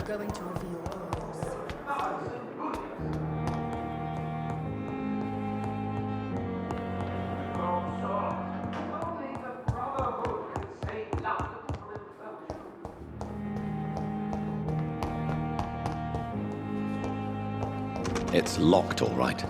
going to reveal yours. It's locked, all right.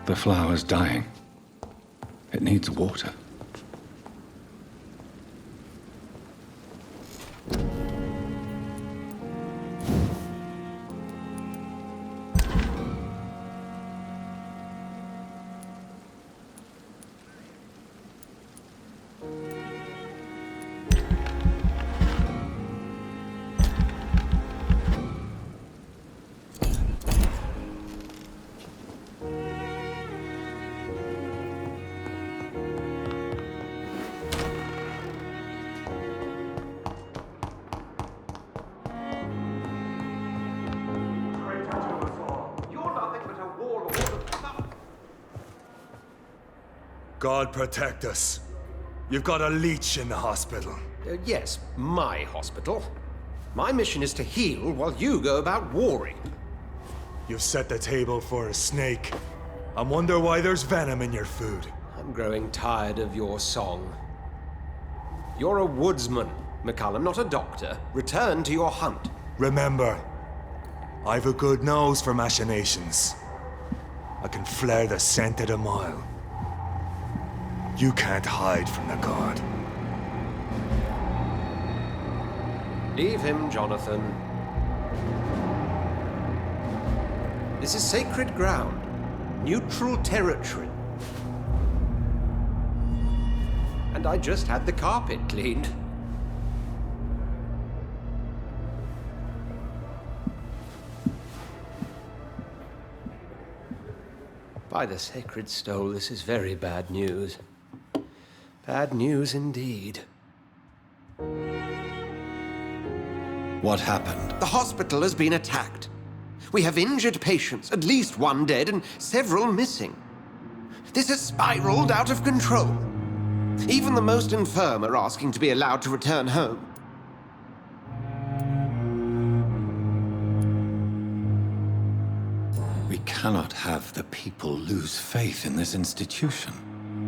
The flower's dying. It needs water. God protect us. You've got a leech in the hospital. Yes, my hospital. My mission is to heal while you go about warring. You've set the table for a snake. I wonder why there's venom in your food. I'm growing tired of your song. You're a woodsman, McCullum, not a doctor. Return to your hunt. Remember, I've a good nose for machinations. I can flare the scent at a mile. You can't hide from the god. Leave him, Jonathan. This is sacred ground. Neutral territory. And I just had the carpet cleaned. By the sacred stole, this is very bad news. Bad news indeed. What happened? The hospital has been attacked. We have injured patients, at least one dead and several missing. This has spiraled out of control. Even the most infirm are asking to be allowed to return home. We cannot have the people lose faith in this institution.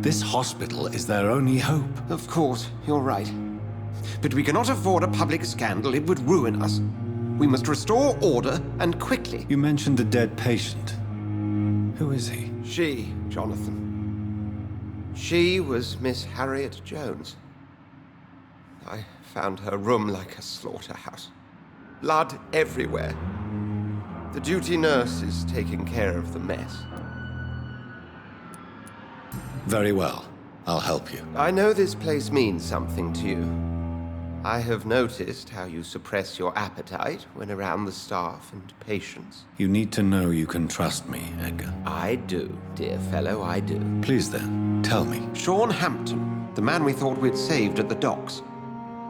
This hospital is their only hope. Of course, you're right. But we cannot afford a public scandal. It would ruin us. We must restore order, and quickly. You mentioned the dead patient. Who is he? She, Jonathan. She was Miss Harriet Jones. I found her room like a slaughterhouse. Blood everywhere. The duty nurse is taking care of the mess. Very well. I'll help you. I know this place means something to you. I have noticed how you suppress your appetite when around the staff and patients. You need to know you can trust me, Edgar. I do, dear fellow, I do. Please then, tell me. Sean Hampton, the man we thought we'd saved at the docks.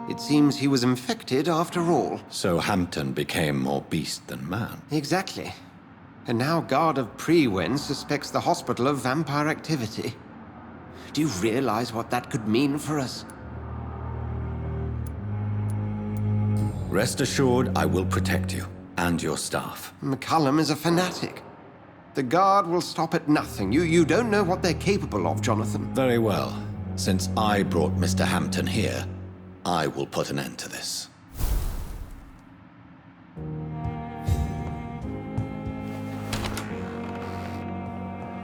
It seems he was infected after all. So Hampton became more beast than man. Exactly. And now Guard of Prewen suspects the hospital of vampire activity. Do you realize what that could mean for us? Rest assured, I will protect you and your staff. McCullum is a fanatic. The Guard will stop at nothing. You don't know what they're capable of, Jonathan. Very well. Since I brought Mr. Hampton here, I will put an end to this.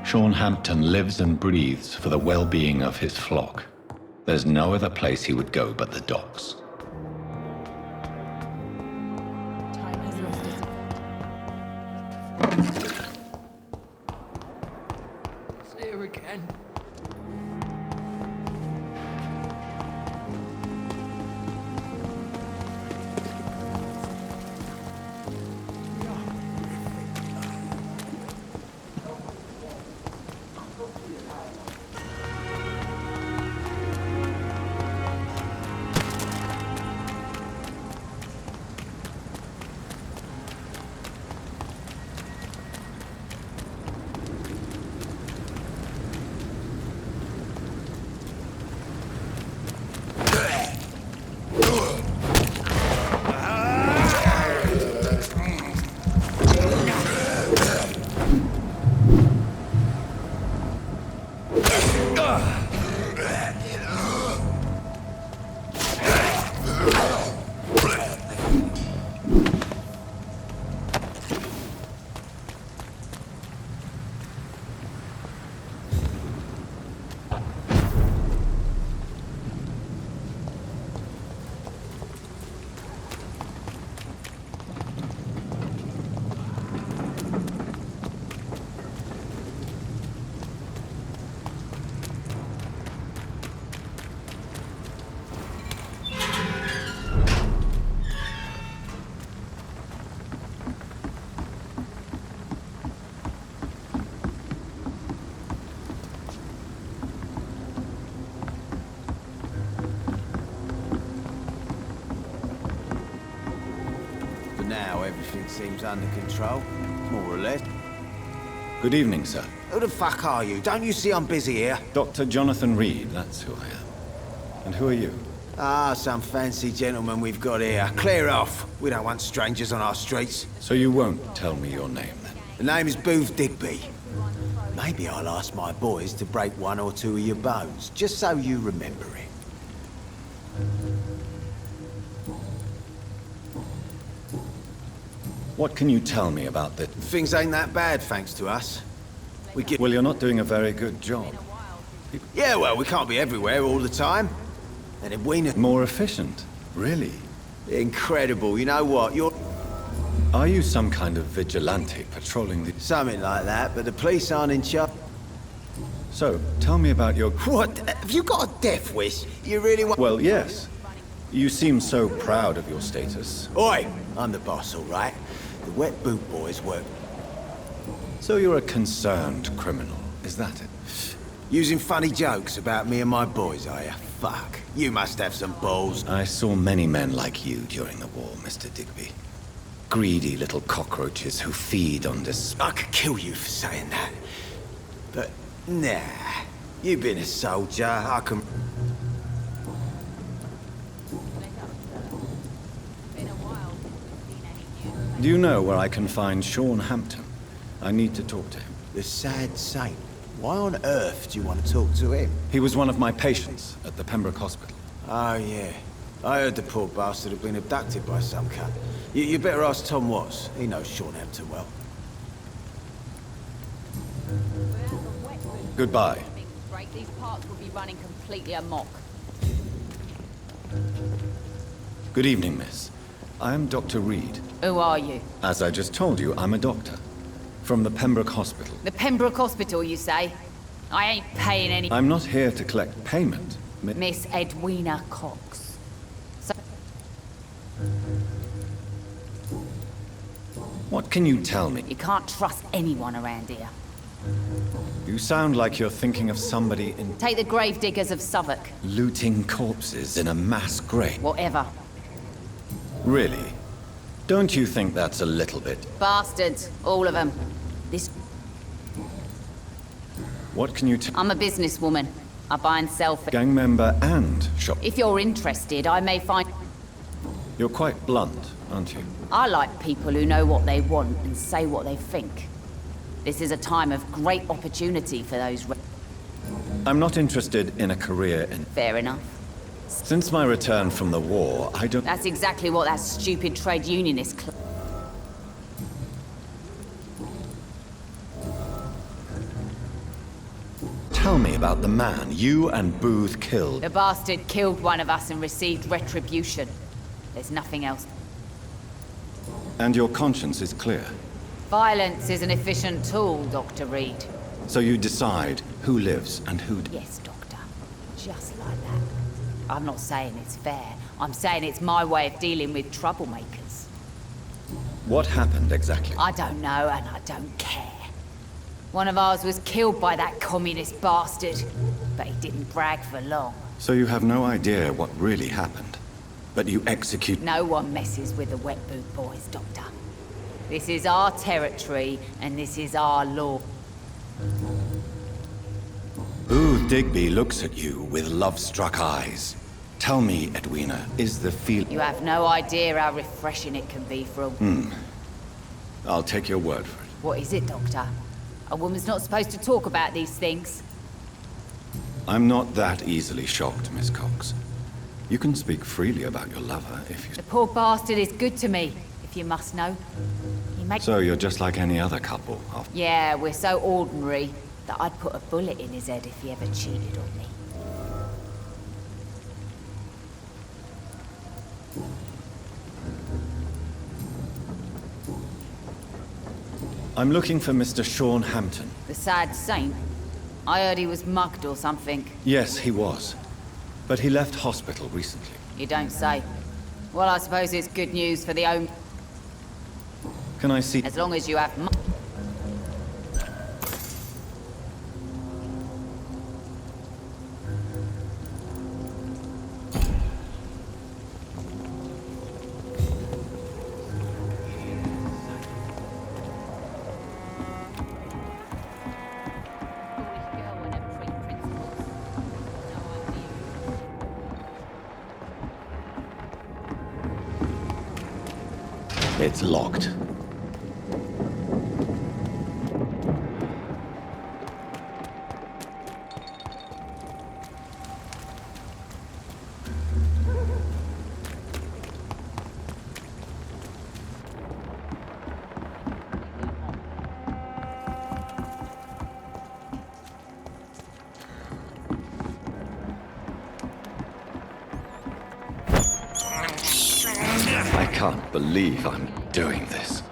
Sean Hampton lives and breathes for the well-being of his flock. There's no other place he would go but the docks. Time has lost its. It's here again. Everything seems under control, more or less. Good evening, sir. Who the fuck are you? Don't you see I'm busy here? Dr. Jonathan Reed, that's who I am. And who are you? Ah, some fancy gentleman we've got here. Clear off. We don't want strangers on our streets. So you won't tell me your name, then? The name is Booth Digby. Maybe I'll ask my boys to break one or two of your bones, just so you remember it. What can you tell me about the... Things ain't that bad, thanks to us. We get... Well, you're not doing a very good job. Yeah, well, we can't be everywhere all the time. And if we... More efficient? Really? Incredible. You know what? You're... Are you some kind of vigilante patrolling the... Something like that, but the police aren't in charge. So, tell me about your... What? Have you got a death wish? You really want... Well, yes. You seem so proud of your status. Oi! I'm the boss, all right? The wet boot boys work... So you're a concerned criminal, is that it? Using funny jokes about me and my boys, are you? Fuck. You must have some balls. I saw many men like you during the war, Mr. Digby. Greedy little cockroaches who feed on this... I could kill you for saying that. But, nah. You've been a soldier, I can... Do you know where I can find Sean Hampton? I need to talk to him. The sad saint. Why on earth do you want to talk to him? He was one of my patients at the Pembroke Hospital. Oh, yeah. I heard the poor bastard had been abducted by some cunt. You better ask Tom Watts. He knows Sean Hampton well. Goodbye. These parts will be running completely amok. Good evening, miss. I am Dr. Reed. Who are you? As I just told you, I'm a doctor. From the Pembroke Hospital. The Pembroke Hospital, you say? I ain't paying any... I'm not here to collect payment. Miss Edwina Cox. So... What can you tell me? You can't trust anyone around here. You sound like you're thinking of somebody in... Take the gravediggers of Southwark. Looting corpses in a mass grave. Whatever. Really? Don't you think that's a little bit... Bastards. All of them. This... What can you tell... I'm a businesswoman. I buy and sell for... Gang member and shop... If you're interested, I may find... You're quite blunt, aren't you? I like people who know what they want and say what they think. This is a time of great opportunity for those... I'm not interested in a career in... Fair enough. Since my return from the war, I don't... That's exactly what that stupid trade unionist Tell me about the man you and Booth killed. The bastard killed one of us and received retribution. There's nothing else. And your conscience is clear. Violence is an efficient tool, Dr. Reed. So you decide who lives and who... Yes, Doctor. Just like that. I'm not saying it's fair. I'm saying it's my way of dealing with troublemakers. What happened exactly? I don't know, and I don't care. One of ours was killed by that communist bastard, but he didn't brag for long. So you have no idea what really happened, but you execute... No one messes with the wet boot boys, Doctor. This is our territory, and this is our law. Booth Digby looks at you with love-struck eyes. Tell me, Edwina, is the feel... You have no idea how refreshing it can be for a... I'll take your word for it. What is it, Doctor? A woman's not supposed to talk about these things. I'm not that easily shocked, Miss Cox. You can speak freely about your lover if you... The poor bastard is good to me, if you must know. He makes... So you're just like any other couple. Yeah, we're so ordinary that I'd put a bullet in his head if he ever cheated on me. I'm looking for Mr. Sean Hampton. The sad saint? I heard he was mugged or something. Yes, he was. But he left hospital recently. You don't say. Well, I suppose it's good news for the home... Can I see... As long as you have... It's locked. I can't believe I'm doing this.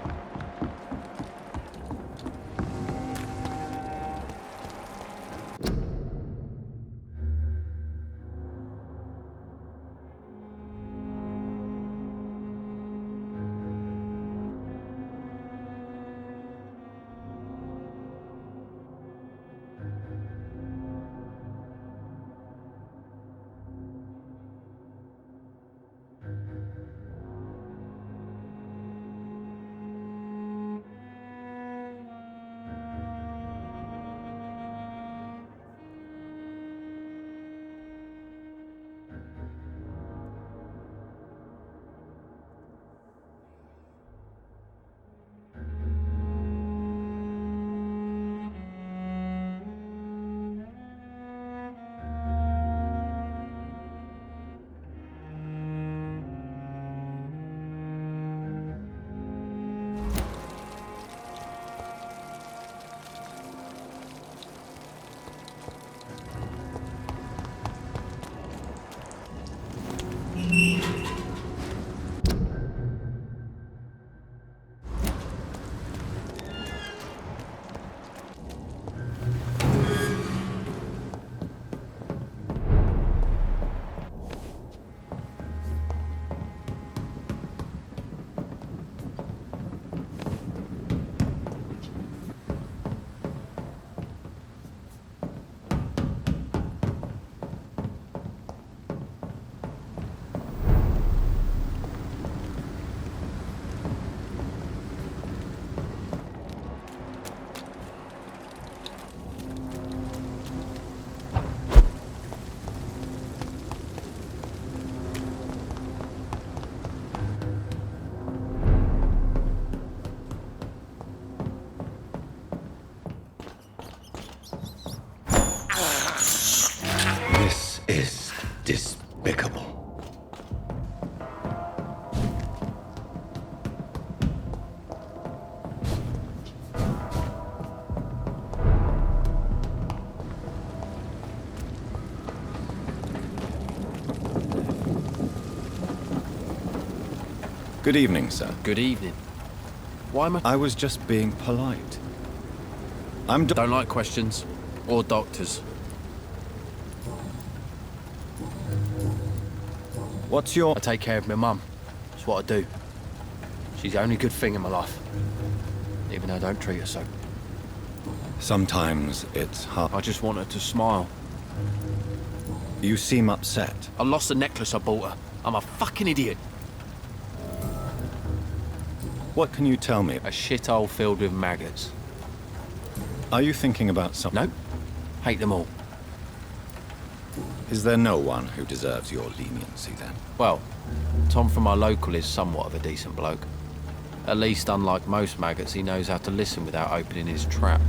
This is despicable. Good evening, sir. Good evening. Why am I... I was just being polite. Don't like questions or doctors. What's your... I take care of my mum. That's what I do. She's the only good thing in my life. Even though I don't treat her so. Sometimes it's hard. I just want her to smile. You seem upset. I lost the necklace I bought her. I'm a fucking idiot. What can you tell me? A shithole filled with maggots. Are you thinking about something? Nope. Hate them all. Is there no one who deserves your leniency then? Well, Tom from our local is somewhat of a decent bloke. At least, unlike most maggots, he knows how to listen without opening his trap.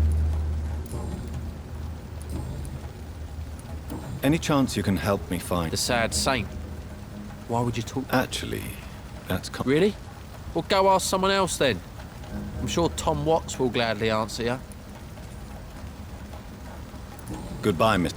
Any chance you can help me find... The sad saint. Why would you talk... Actually, that's... Really? Well, go ask someone else then. I'm sure Tom Watts will gladly answer you. Goodbye, Miss...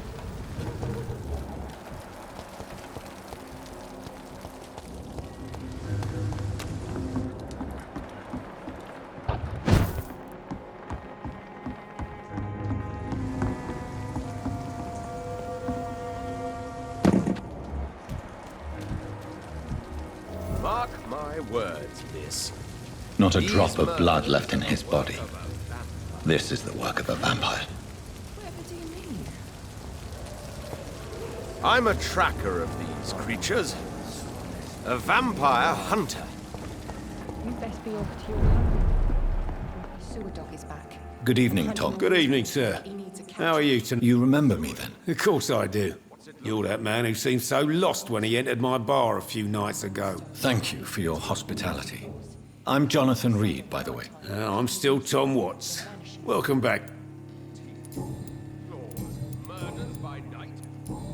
Mark my words, miss. Not a drop of blood left in his body. This is the work of a vampire. Whatever do you mean? I'm a tracker of these creatures. A vampire hunter. You best be off to your home. The sewer dog is back. Good evening, Tom. Good evening, sir. He needs a catch. How are you tonight? You remember me then? Of course I do. You're that man who seemed so lost when he entered my bar a few nights ago. Thank you for your hospitality. I'm Jonathan Reed, by the way. I'm still Tom Watts. Welcome back.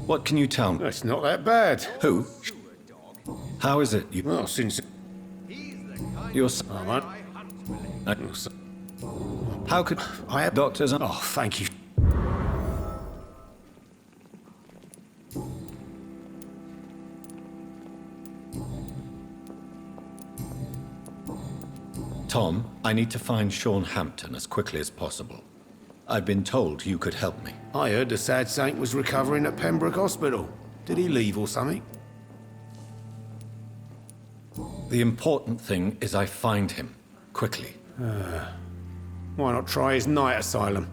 What can you tell me? That's not that bad. Who? How is it you... Well, since... You're... Oh, How could... I have... Doctors... Oh, thank you. Tom, I need to find Sean Hampton as quickly as possible. I've been told you could help me. I heard the sad saint was recovering at Pembroke Hospital. Did he leave or something? The important thing is I find him. Quickly. Why not try his night asylum?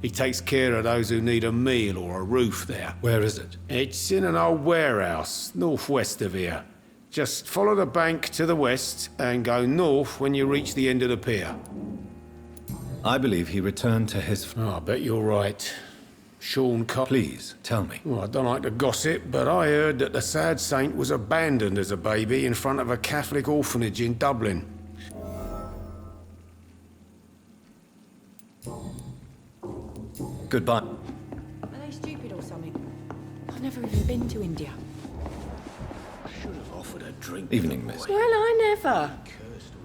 He takes care of those who need a meal or a roof there. Where is it? It's in an old warehouse, northwest of here. Just follow the bank to the west and go north when you reach the end of the pier. I believe he returned to his... Oh, I bet you're right. Sean Please, tell me. Well, I don't like to gossip, but I heard that the sad saint was abandoned as a baby in front of a Catholic orphanage in Dublin. Goodbye. Are they stupid or something? I've never even been to India. Should have offered a drink. Evening, miss. Well, I never.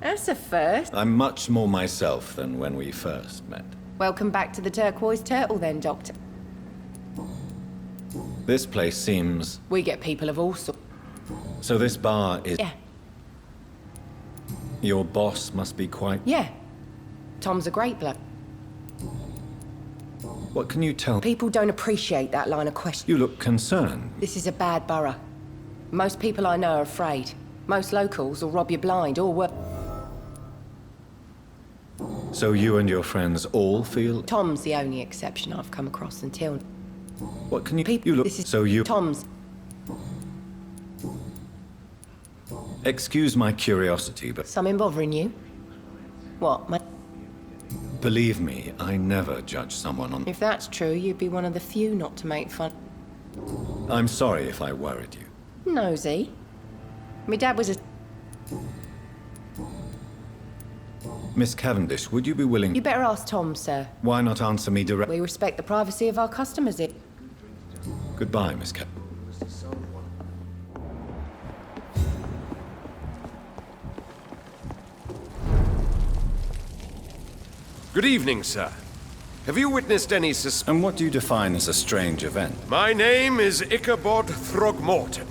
That's a first. I'm much more myself than when we first met. Welcome back to the Turquoise Turtle then, Doctor. This place seems... We get people of all sorts. So this bar is... Yeah. Your boss must be quite... Yeah. Tom's a great bloke. What can you tell... People don't appreciate that line of question. You look concerned. This is a bad borough. Most people I know are afraid. Most locals will rob you blind or worse. So you and your friends all feel... Tom's the only exception I've come across until... What can you... People, You look... this is So you... Tom's... Excuse my curiosity, but... Something bothering you? What, my... Believe me, I never judge someone on... If that's true, you'd be one of the few not to make fun. I'm sorry if I worried you. Nosy. My dad was a... Miss Cavendish, would you be willing... You better ask Tom, sir. Why not answer me directly? We respect the privacy of our customers. Goodbye, Miss Cavendish. Good evening, sir. Have you witnessed any And what do you define as a strange event? My name is Ichabod Throgmorton,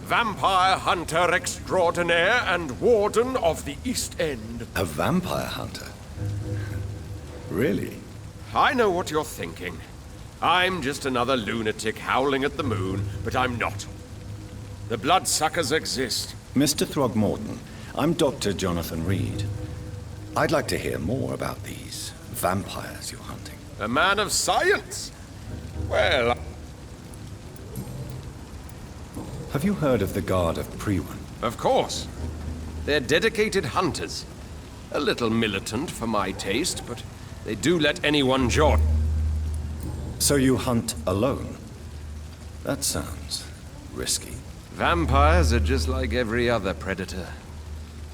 vampire hunter extraordinaire and warden of the East End. A vampire hunter? Really? I know what you're thinking. I'm just another lunatic howling at the moon, but I'm not. The bloodsuckers exist. Mr. Throgmorton, I'm Dr. Jonathan Reed. I'd like to hear more about these vampires you're hunting. A man of science? Well... Have you heard of the Guard of Priwen? Of course. They're dedicated hunters. A little militant for my taste, but they do let anyone join. So you hunt alone? That sounds risky. Vampires are just like every other predator.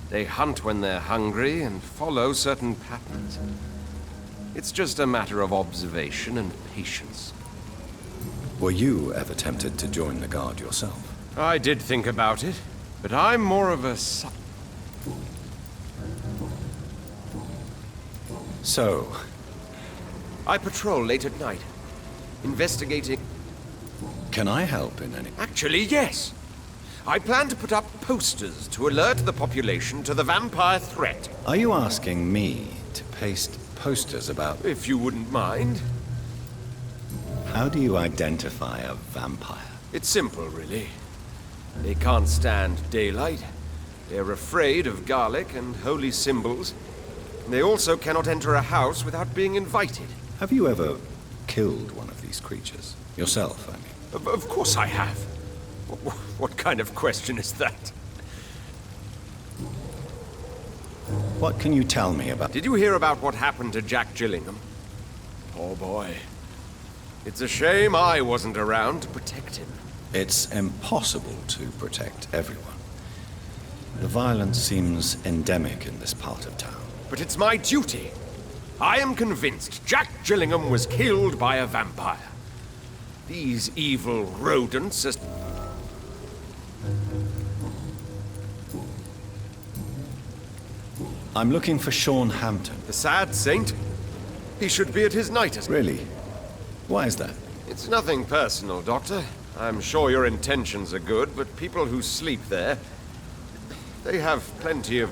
They hunt when they're hungry and follow certain patterns. It's just a matter of observation and patience. Were you ever tempted to join the Guard yourself? I did think about it, but I'm more of a... So... I patrol late at night, investigating... Can I help in any... Actually, yes. I plan to put up posters to alert the population to the vampire threat. Are you asking me to paste posters about... If you wouldn't mind. How do you identify a vampire? It's simple, really. They can't stand daylight. They're afraid of garlic and holy symbols. They also cannot enter a house without being invited. Have you ever killed one of these creatures? Yourself, I mean. Of course I have. What kind of question is that? What can you tell me about... Did you hear about what happened to Jack Gillingham? Poor boy. It's a shame I wasn't around to protect him. It's impossible to protect everyone. The violence seems endemic in this part of town. But it's my duty. I am convinced Jack Gillingham was killed by a vampire. These evil rodents are... I'm looking for Sean Hampton. The sad saint? He should be at his night. Really? Why is that? It's nothing personal, Doctor. I'm sure your intentions are good, but people who sleep there... they have plenty of...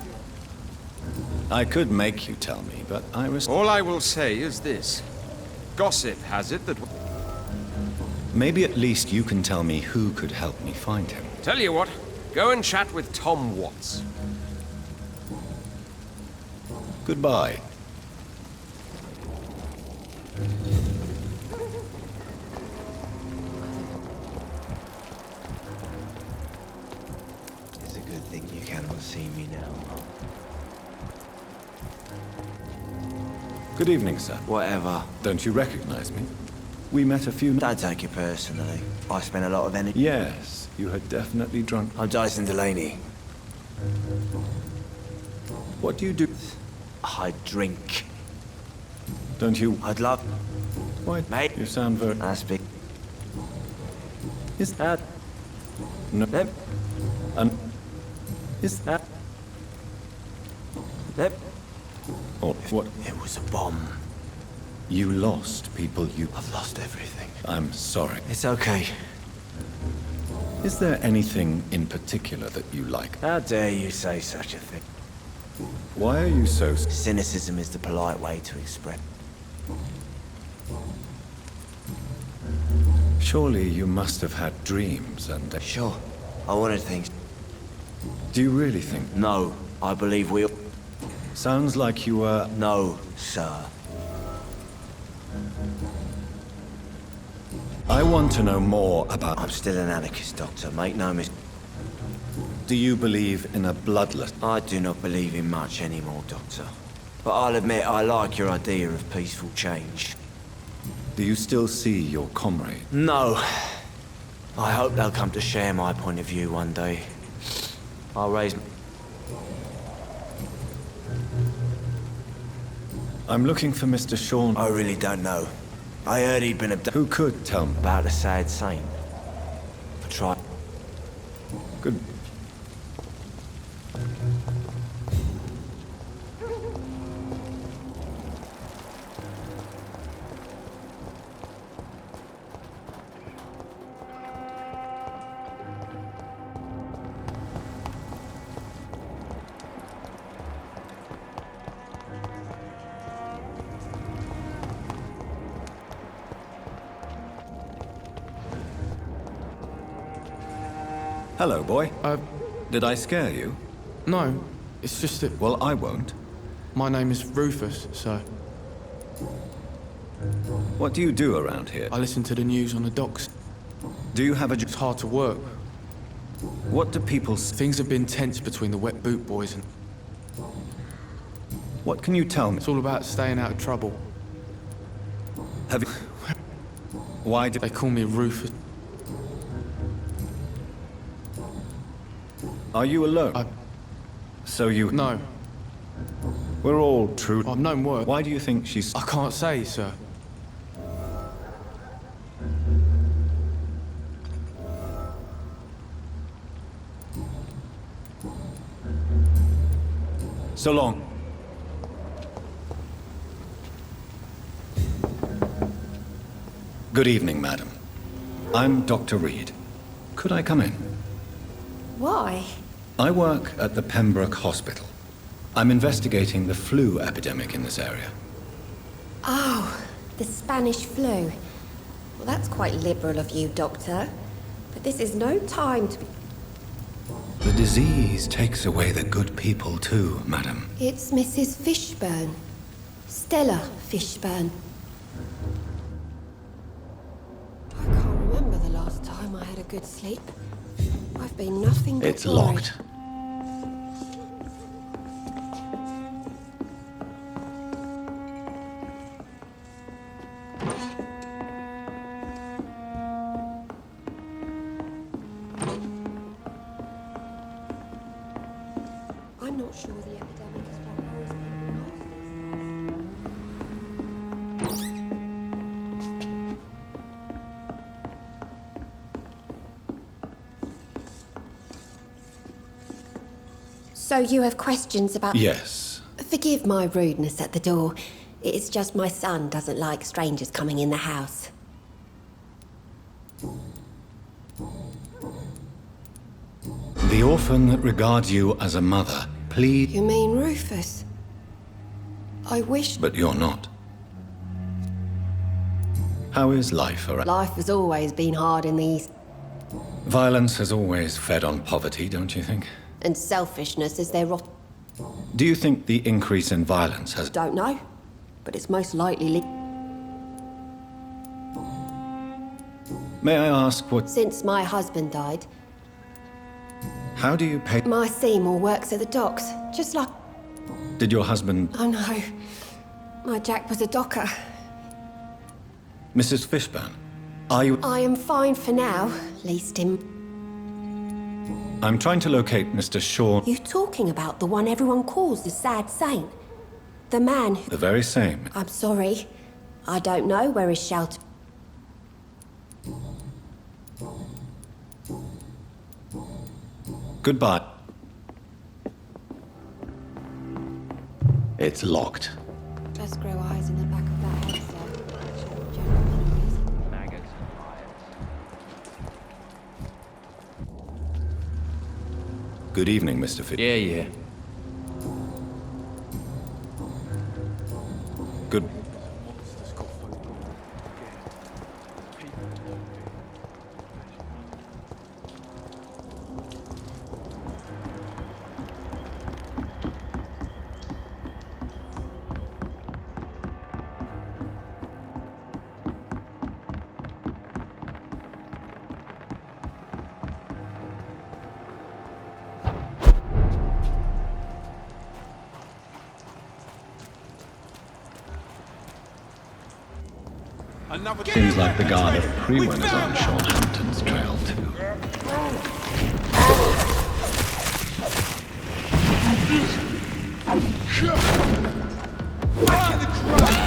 I could make you tell me, but I was... All I will say is this. Gossip has it that... Maybe at least you can tell me who could help me find him. Tell you what, go and chat with Tom Watts. Goodbye. It's a good thing you cannot see me now. Good evening, sir. Whatever. Don't you recognize me? We met a few... Don't take it personally. I spent a lot of energy... Yes, you had definitely drunk... I'm Dyson Delaney. What do you do? I drink. Don't you... I'd love... Why, Mate. you sound very... That's big. Is that... No... Yep. Is that... Yep. Or what? It was a bomb. You lost people you... I've lost everything. I'm sorry. It's okay. Is there anything in particular that you like? How dare you say such a thing? Why are you so... Cynicism is the polite way to express. Surely you must have had dreams and... Sure. I wanted things. Do you really think... No. I believe we... Sounds like you were... No, sir. I want to know more about... I'm still an anarchist, Doctor. Make no mistake. Do you believe in a bloodless... I do not believe in much anymore, Doctor. But I'll admit I like your idea of peaceful change. Do you still see your comrade? No. I hope they'll come to share my point of view one day. I'll raise... I'm looking for Mr. Sean... I really don't know. I heard he'd been abducted. Who could tell me? About a sad saint. I tried. Good... Hello, boy. Did I scare you? No, it's just that... Well, I won't. My name is Rufus, sir. What do you do around here? I listen to the news on the docks. Do you have a... It's hard to work. What do people... Things have been tense between the wet boot boys and... What can you tell me? It's all about staying out of trouble. Have you... Why do... They call me Rufus. Are you alone? So you... No. We're all true... I've known work. Why do you think she's... I can't say, sir. So long. Good evening, madam. I'm Dr. Reed. Could I come in? Why? I work at the Pembroke Hospital. I'm investigating the flu epidemic in this area. Oh, the Spanish flu. Well, that's quite liberal of you, Doctor. But this is no time to be... The disease takes away the good people too, madam. It's Mrs. Fishburne. Stella Fishburne. I can't remember the last time I had a good sleep. I've been nothing but It's worried. locked. So you have questions about... Yes. Forgive my rudeness at the door. It's just my son doesn't like strangers coming in the house. The orphan that regards you as a mother, please... You mean Rufus? I wish... But you're not. How is life around? Life has always been hard in the East. Violence has always fed on poverty, don't you think? And selfishness is their rot... Do you think the increase in violence has... Don't know, but it's most likely... May I ask what... Since my husband died, How do you pay... my Seymour works at the docks, just like... Did your husband... Oh no, my Jack was a docker. Mrs. Fishburne, are you... I am fine for now, least him... I'm trying to locate Mr. Sean... You talking about the one everyone calls the sad saint? The man who... The very same. I'm sorry. I don't know where his shelter... Goodbye. It's locked. Just grow eyes in the back of that head, sir. Good evening, Mr. Fish. Yeah. Good... Seems like the guard of Prewen is on Sean Hampton's trail, too. Back in the crowd!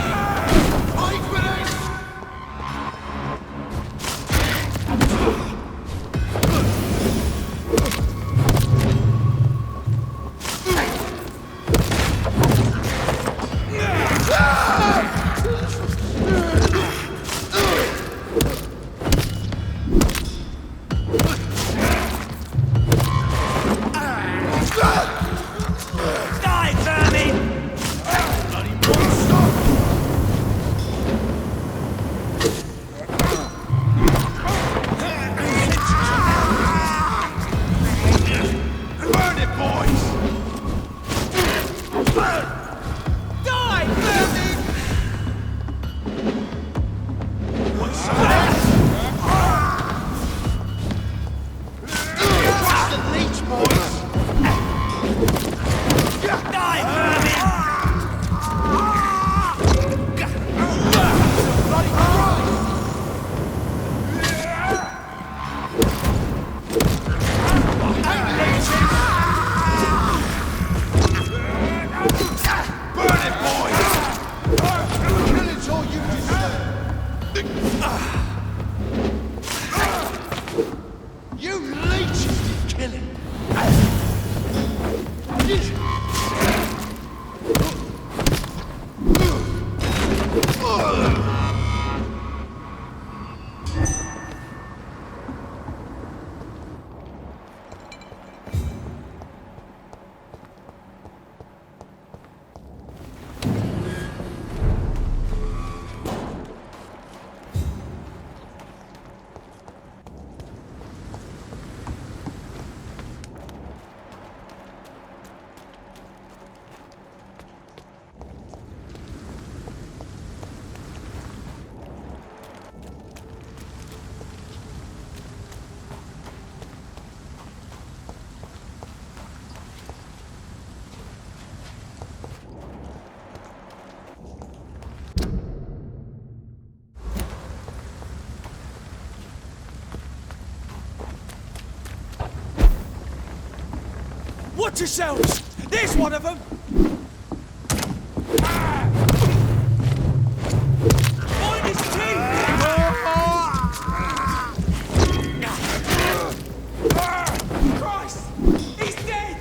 Watch yourselves! There's one of them! Find his teeth! Christ! He's dead!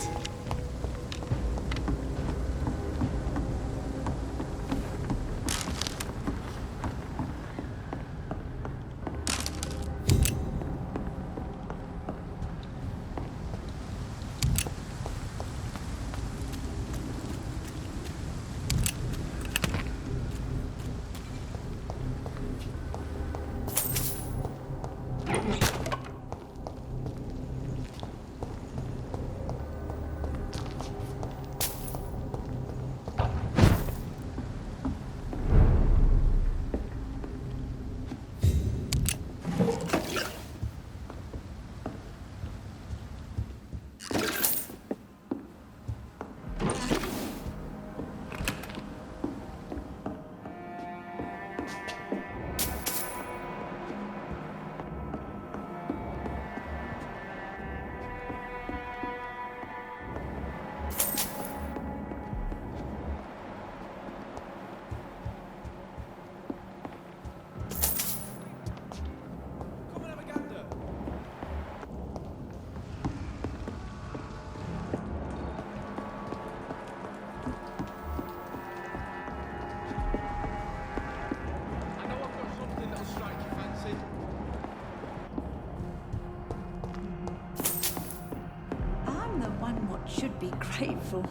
be grateful,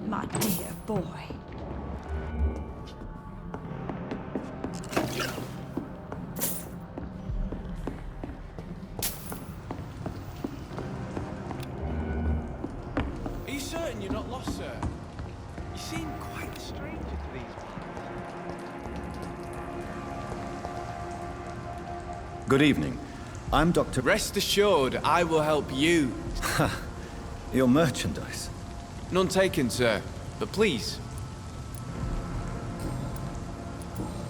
my dear boy. Are you certain you're not lost, sir? You seem quite a stranger to these parts. Good evening. I'm Dr. Rest assured, I will help you. Your merchandise. None taken, sir. But please.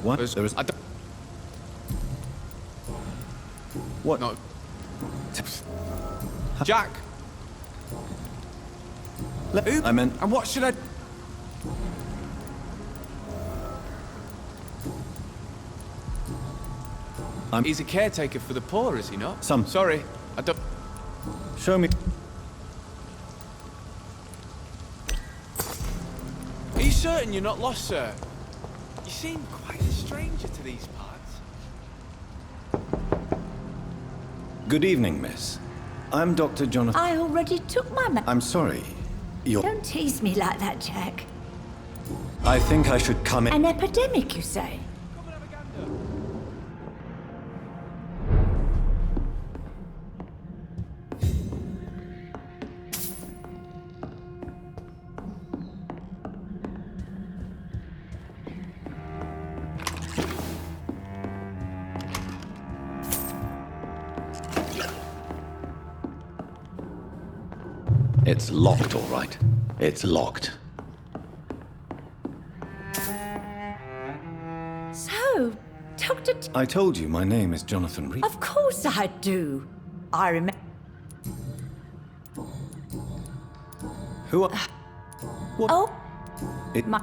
What? There is... I don't... What? No. Jack! Who? I meant... And what should I... He's a caretaker for the poor, is he not? Sorry, I don't... Show me... Are you certain you're not lost, sir? You seem quite a stranger to these parts. Good evening, miss. I'm Dr. Jonathan... I already took my I'm sorry. You're... Don't tease me like that, Jack. I think I should come in... An epidemic, you say? It's locked, all right. It's locked. So, Dr. I told you my name is Jonathan Reed. Of course I do. I remember. Who are... What? Oh, It... my...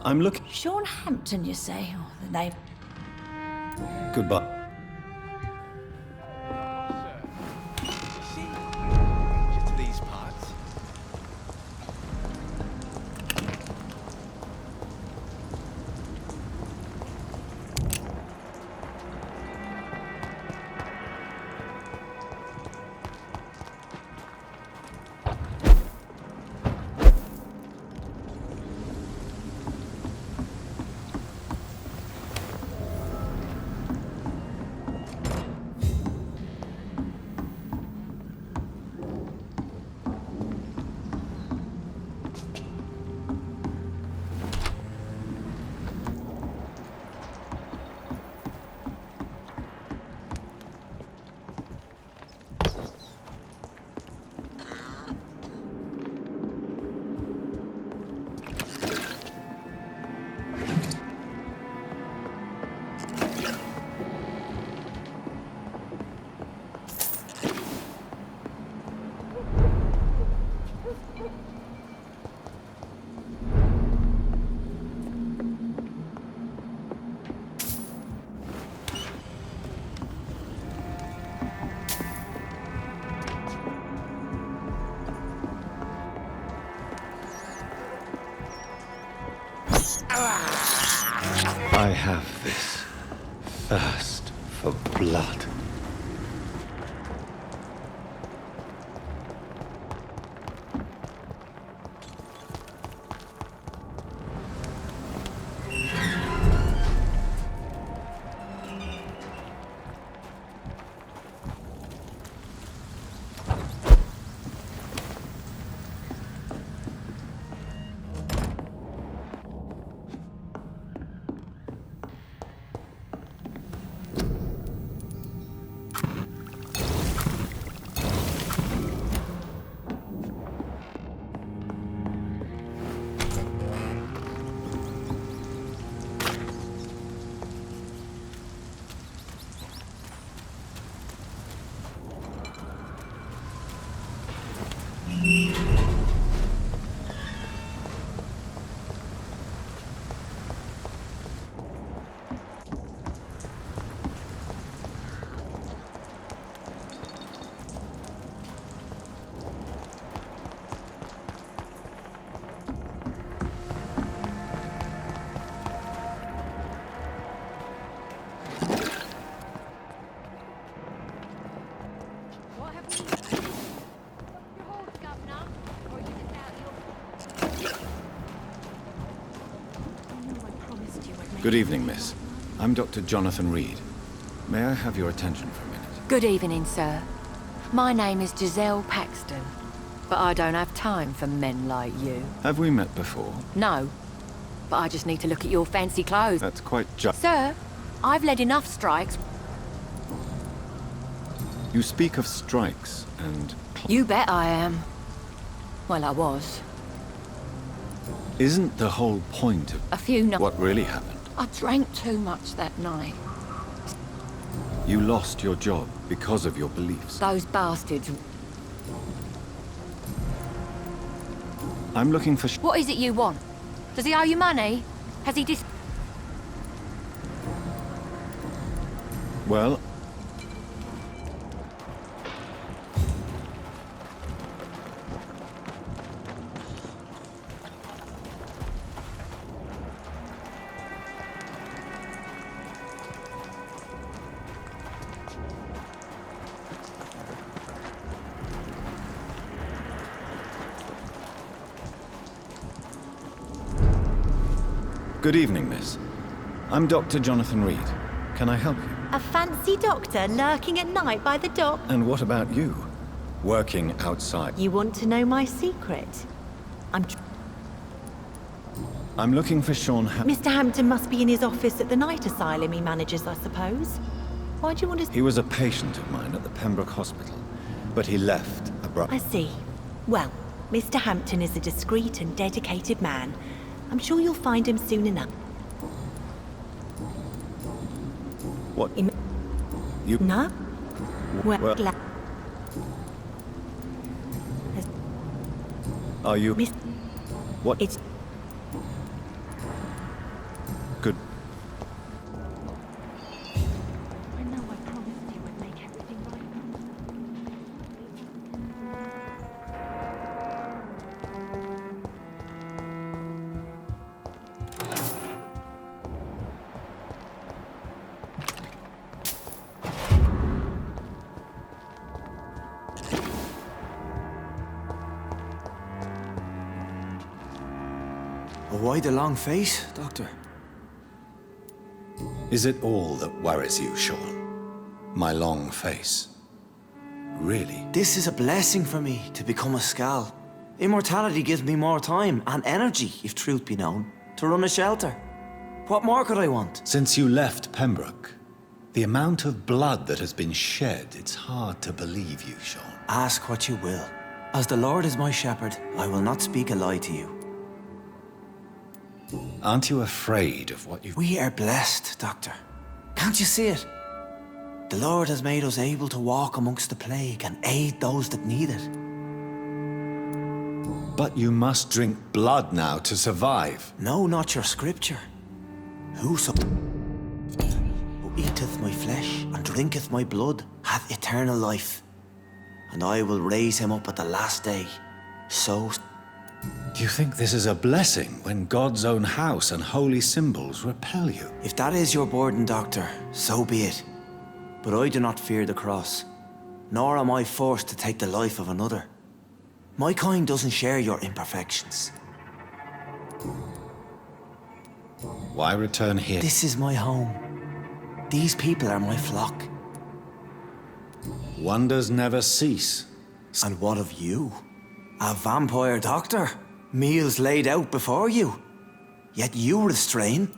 I'm looking... Sean Hampton, you say? Oh, the name. Goodbye. To these parts. I have this thirst for blood. Good evening, miss. I'm Dr. Jonathan Reed. May I have your attention for a minute? Good evening, sir. My name is Giselle Paxton, but I don't have time for men like you. Have we met before? No, but I just need to look at your fancy clothes. That's quite Sir, I've led enough strikes. You speak of strikes and... You bet I am. Well, I was. Isn't the whole point of... A few nights... What really happened? I drank too much that night. You lost your job because of your beliefs. Those bastards... I'm looking for... What is it you want? Does he owe you money? Has he Well... Good evening, miss. I'm Dr. Jonathan Reed. Can I help you? A fancy doctor lurking at night by the dock? And what about you? Working outside. You want to know my secret? I'm looking for Sean Mr. Hampton must be in his office at the night asylum he manages, I suppose. Why do you want to... He was a patient of mine at the Pembroke Hospital, but he left abruptly. I see. Well, Mr. Hampton is a discreet and dedicated man. I'm sure you'll find him soon enough. What? You... No? Well... Are you... Miss... What? It's... Good. I know I promised you would make everything right. Why the long face, Doctor? Is it all that worries you, Sean? My long face? Really? This is a blessing for me, to become a Skal. Immortality gives me more time and energy, if truth be known, to run a shelter. What more could I want? Since you left Pembroke, the amount of blood that has been shed, it's hard to believe you, Sean. Ask what you will. As the Lord is my shepherd, I will not speak a lie to you. Aren't you afraid of what you've... We are blessed, Doctor. Can't you see it? The Lord has made us able to walk amongst the plague and aid those that need it. But you must drink blood now to survive. No, not your scripture. Whoso who eateth my flesh and drinketh my blood hath eternal life, and I will raise him up at the last day. So... Do you think this is a blessing when God's own house and holy symbols repel you? If that is your burden, Doctor, so be it. But I do not fear the cross, nor am I forced to take the life of another. My kind doesn't share your imperfections. Why return here? This is my home. These people are my flock. Wonders never cease. And what of you? A vampire doctor? Meals laid out before you. Yet you restrain.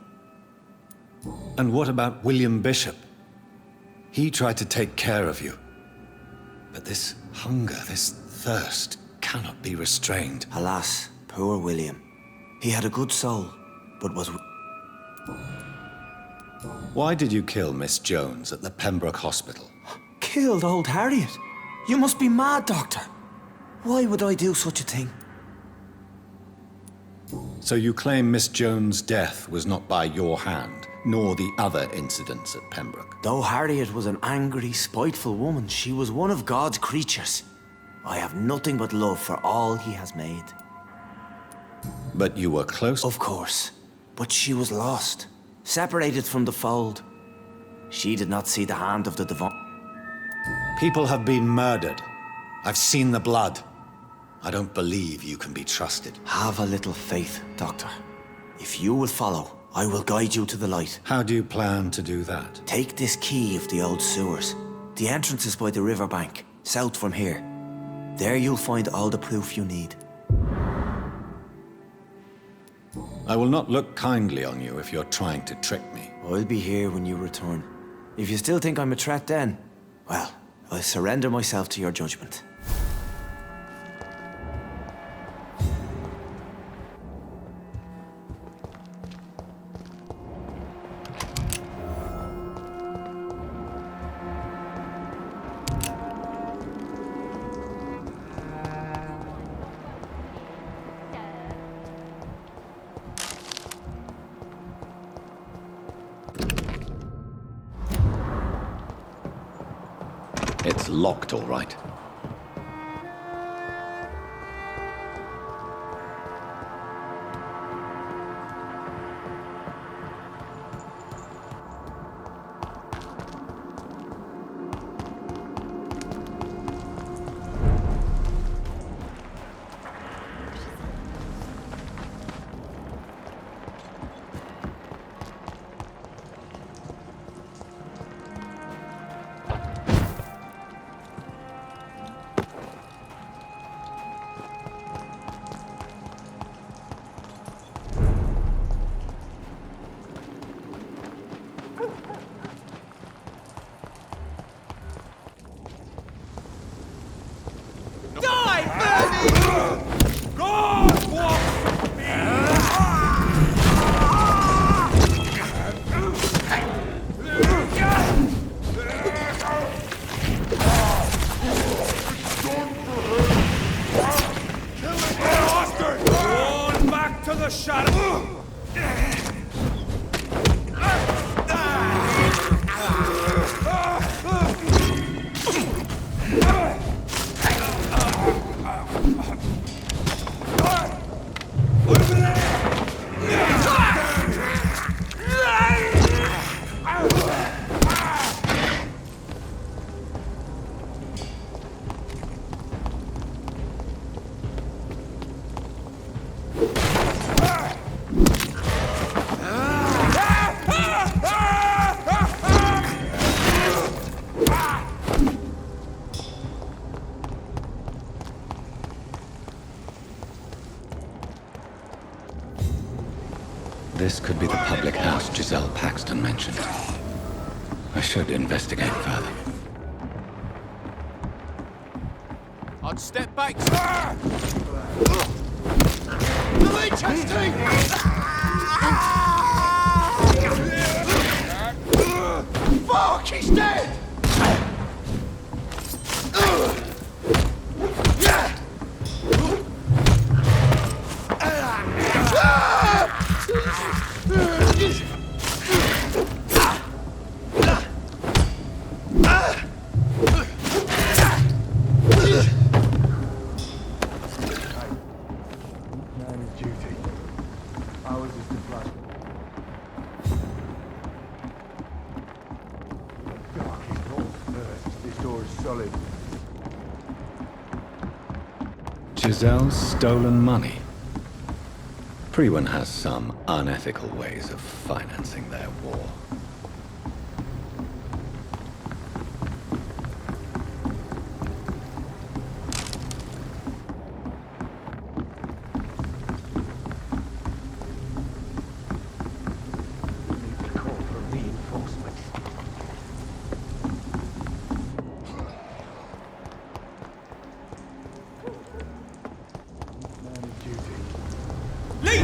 And what about William Bishop? He tried to take care of you. But this hunger, this thirst, cannot be restrained. Alas, poor William. He had a good soul, but was... Why did you kill Miss Jones at the Pembroke Hospital? Killed old Harriet? You must be mad, Doctor. Why would I do such a thing? So you claim Miss Jones' death was not by your hand, nor the other incidents at Pembroke? Though Harriet was an angry, spiteful woman, she was one of God's creatures. I have nothing but love for all he has made. But you were close? Of course. But she was lost, separated from the fold. She did not see the hand of the divine. People have been murdered. I've seen the blood. I don't believe you can be trusted. Have a little faith, Doctor. If you will follow, I will guide you to the light. How do you plan to do that? Take this key of the old sewers. The entrance is by the riverbank, south from here. There you'll find all the proof you need. I will not look kindly on you if you're trying to trick me. I'll be here when you return. If you still think I'm a threat then, well, I'll surrender myself to your judgment. It's locked, all right. This could be the public house Giselle Paxton mentioned. I should investigate further. I'd step back. Delete testing! Fuck, he's dead! Giselle's stolen money. Priwen has some unethical ways of financing their war.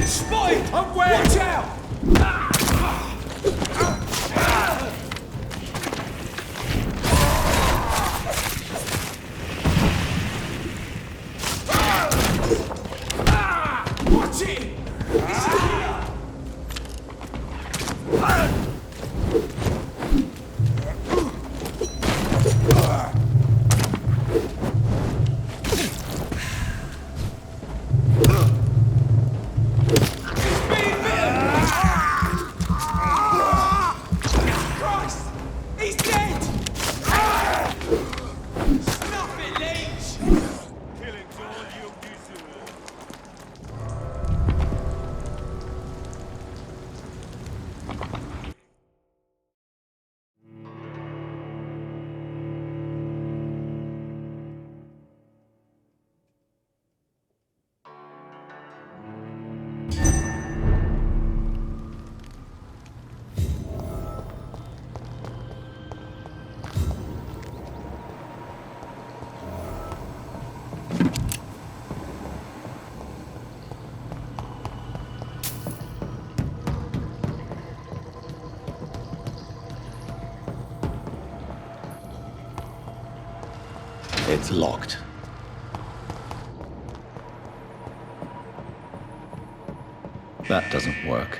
Spotted! Watch out! Watch it! It's here! It's locked. That doesn't work.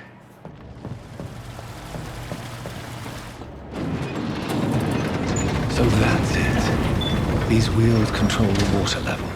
So that's it. These wheels control the water level.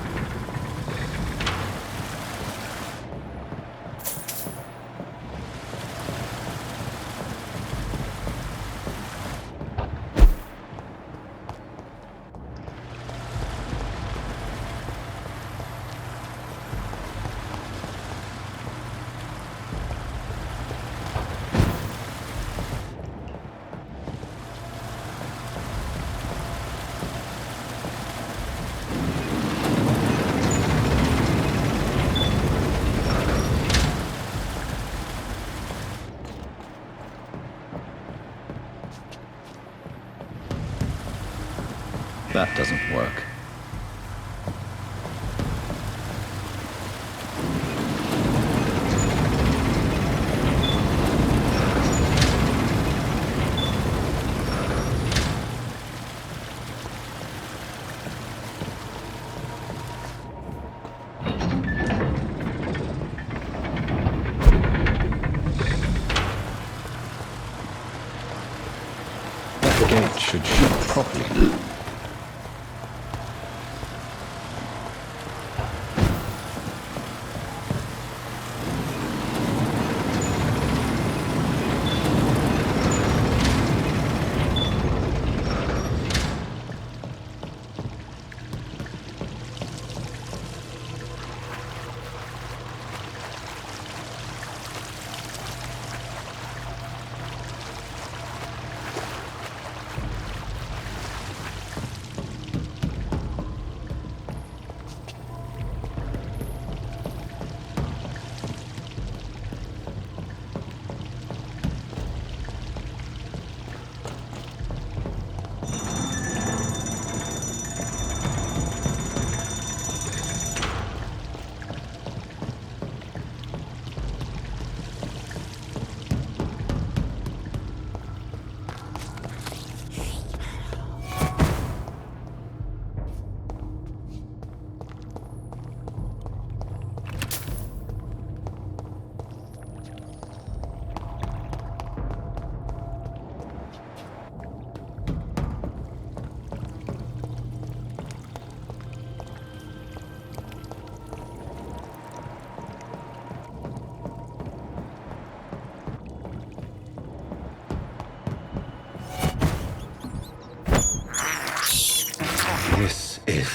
That doesn't work. The gate should shut properly. This is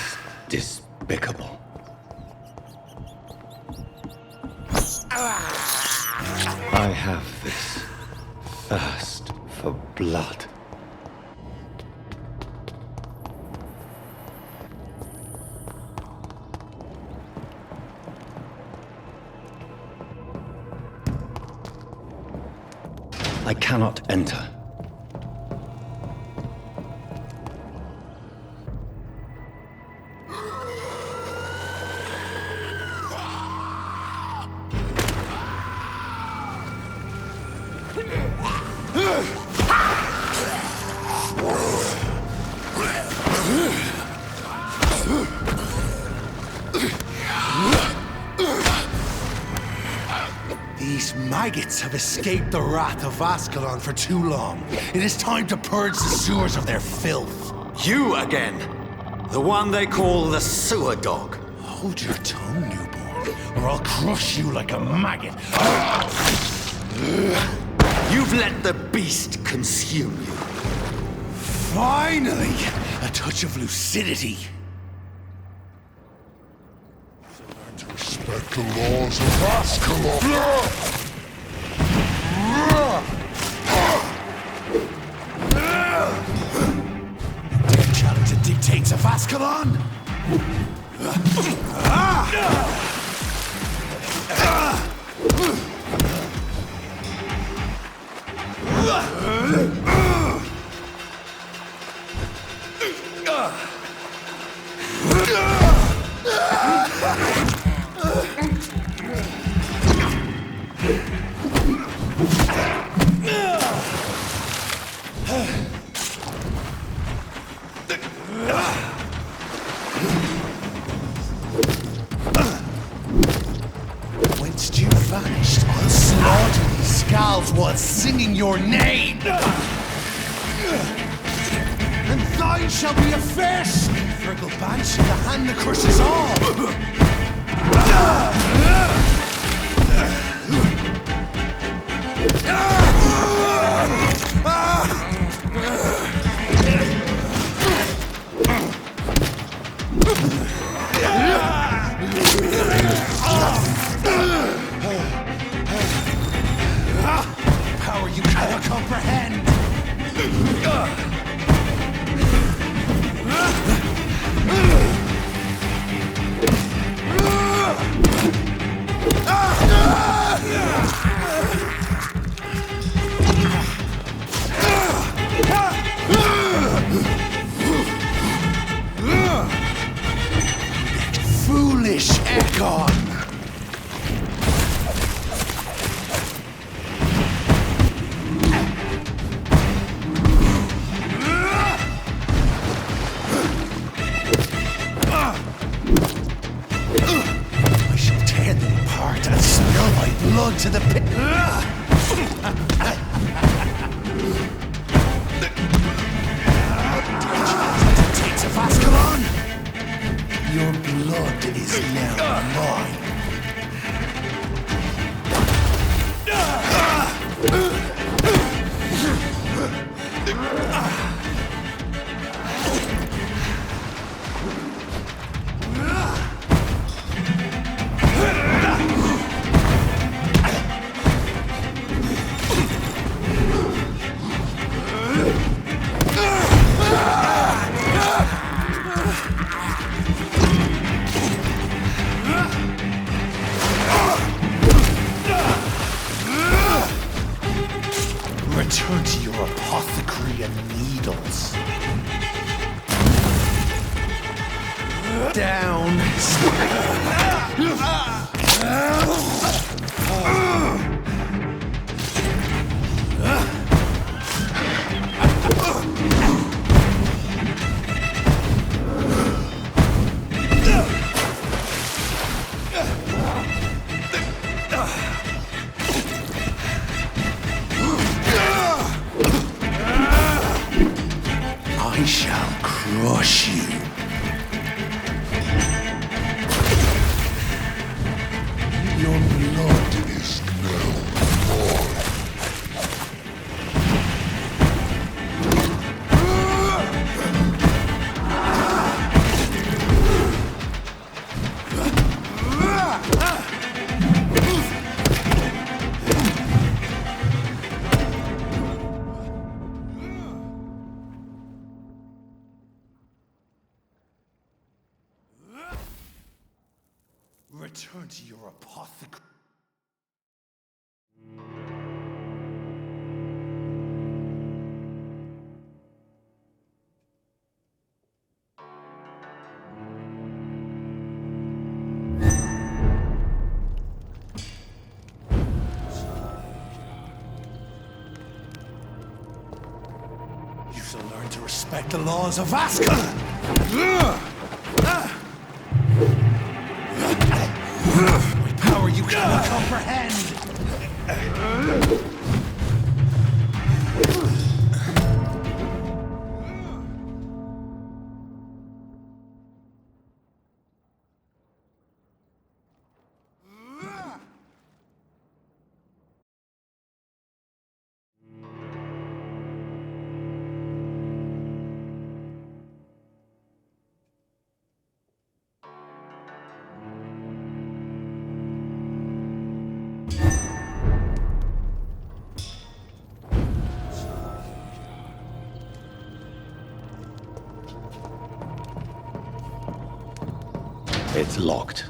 despicable. I have this thirst for blood. I cannot enter. These maggots have escaped the wrath of Ascalon for too long. It is time to purge the sewers of their filth. You again! The one they call the sewer dog. Hold your tongue, newborn, or I'll crush you like a maggot. You've let the beast consume you. Finally! A touch of lucidity. Learn to respect the laws of Ascalon. Dare challenge the dictates of Ascalon? And thine shall be a first! Virgil Banshee, the hand that crushes all! Power you cannot comprehend! Foolish Ekon! I shall tear them apart and spill my blood to the pit. Takes of Ascalon! Your blood is now mine. Return to your apothecary and needles. Down. I shall crush you. Your blood is now mine. Return to your apothecary. You shall learn to respect the laws of Ascalon! My power you cannot comprehend! It's locked.